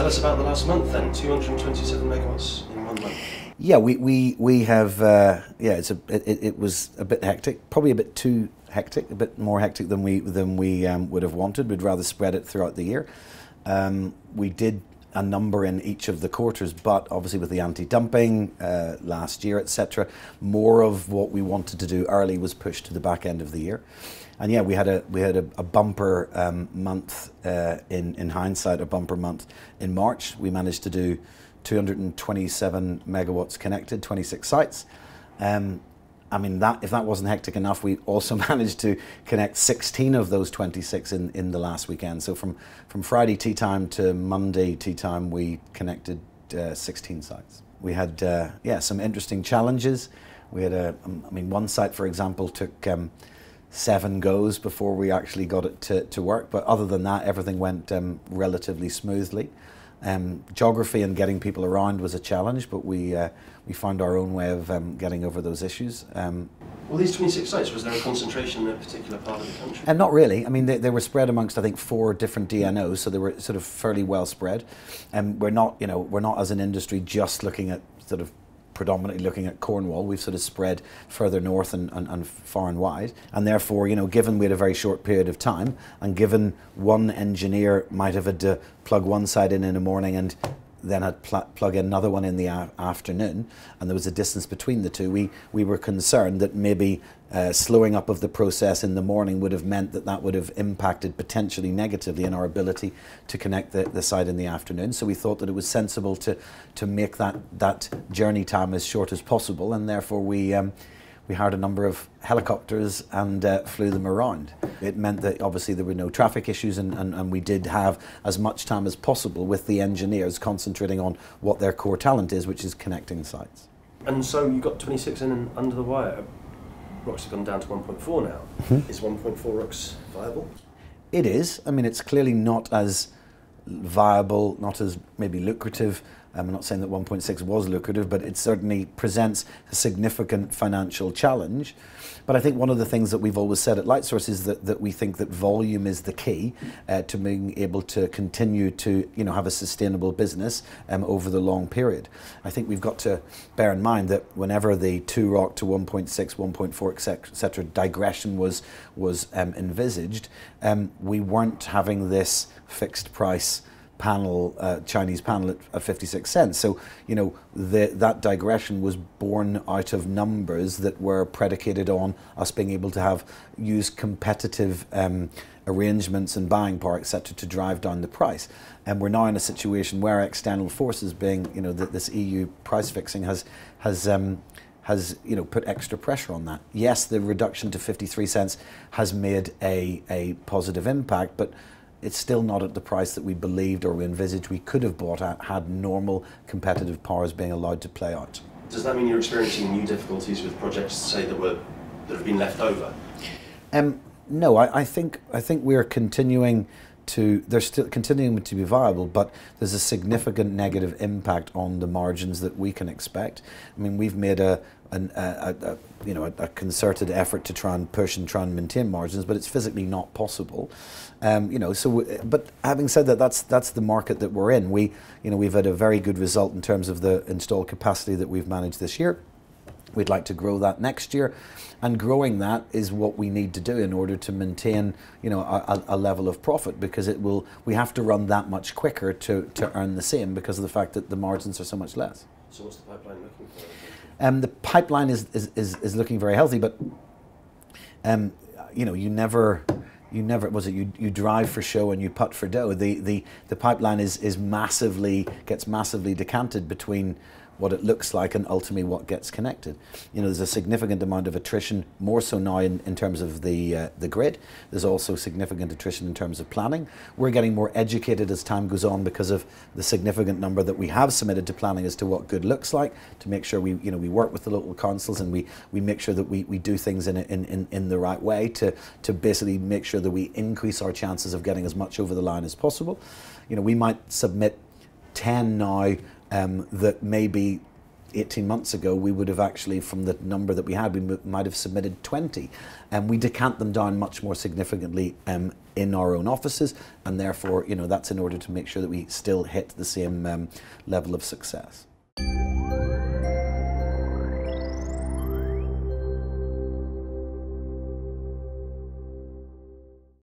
us about the last month then. 227 megawatts in 1 month. Yeah, we have. It was a bit hectic, probably a bit too hectic, a bit more hectic than we would have wanted. We'd rather spread it throughout the year. We did a number in each of the quarters, but obviously with the anti-dumping last year, etc., more of what we wanted to do early was pushed to the back end of the year. And yeah, we had a bumper month in hindsight, a bumper month in March. We managed to do 227 megawatts connected, 26 sites. I mean, if that wasn't hectic enough, we also managed to connect 16 of those 26 in the last weekend. So from Friday tea time to Monday tea time, we connected 16 sites. We had some interesting challenges. We had one site, for example, took 7 goes before we actually got it to work. But other than that, everything went relatively smoothly. Geography and getting people around was a challenge, but we found our own way of getting over those issues. Well, these 26 sites, was there a concentration in a particular part of the country? And not really. I mean, they were spread amongst, I think, 4 different DNOs, so they were sort of fairly well spread. And we're not as an industry just looking at sort of predominantly looking at Cornwall. We've sort of spread further north and far and wide, and therefore, given we had a very short period of time, and given one engineer might have had to plug one side in the morning and then had plug in another one in the afternoon, and there was a distance between the two, we were concerned that maybe slowing up of the process in the morning would have meant that would have impacted potentially negatively in our ability to connect the site in the afternoon. So we thought that it was sensible to make that journey time as short as possible, and therefore we hired a number of helicopters and flew them around. It meant that obviously there were no traffic issues, and we did have as much time as possible with the engineers concentrating on what their core talent is, which is connecting sites. And so you got 26 in and under the wire. ROCs have gone down to 1.4 now. Mm-hmm. Is 1.4 ROCs viable? It is. I mean, it's clearly not as viable, not as maybe lucrative. I'm not saying that 1.6 was lucrative, but it certainly presents a significant financial challenge. But I think one of the things that we've always said at Lightsource is that we think that volume is the key to being able to continue to have a sustainable business over the long period. I think we've got to bear in mind that whenever the 2 ROC to 1.6, 1.4, etc. digression was envisaged, we weren't having this fixed price panel, Chinese panel at 56 cents. So, that digression was born out of numbers that were predicated on us being able to use competitive arrangements and buying power, etc., to drive down the price. And we're now in a situation where external forces, being, this EU price fixing has put extra pressure on that. Yes, the reduction to 53 cents has made a positive impact, but it's still not at the price that we believed or we envisaged we could have bought at had normal competitive powers being allowed to play out. Does that mean you're experiencing new difficulties with projects, say, that have been left over? No, I think we're continuing to, they're still continuing to be viable, but there's a significant negative impact on the margins that we can expect. I mean, we've made a concerted effort to try and push and try and maintain margins, but it's physically not possible. But having said that, that's the market that we're in. We've had a very good result in terms of the installed capacity that we've managed this year. We'd like to grow that next year, and growing that is what we need to do in order to maintain, a level of profit, because we have to run that much quicker to earn the same because of the fact that the margins are so much less. So what's the pipeline looking for? The pipeline is looking very healthy, but you drive for show and you putt for dough. The pipeline gets massively decanted between what it looks like and ultimately what gets connected. There's a significant amount of attrition, more so now in terms of the grid. There's also significant attrition in terms of planning. We're getting more educated as time goes on because of the significant number that we have submitted to planning as to what good looks like, to make sure we work with the local councils and we make sure that we do things in the right way to basically make sure that we increase our chances of getting as much over the line as possible. We might submit 10 now that maybe 18 months ago, we would have actually, from the number that we had, we might have submitted 20. And we decant them down much more significantly in our own offices, and therefore, that's in order to make sure that we still hit the same level of success.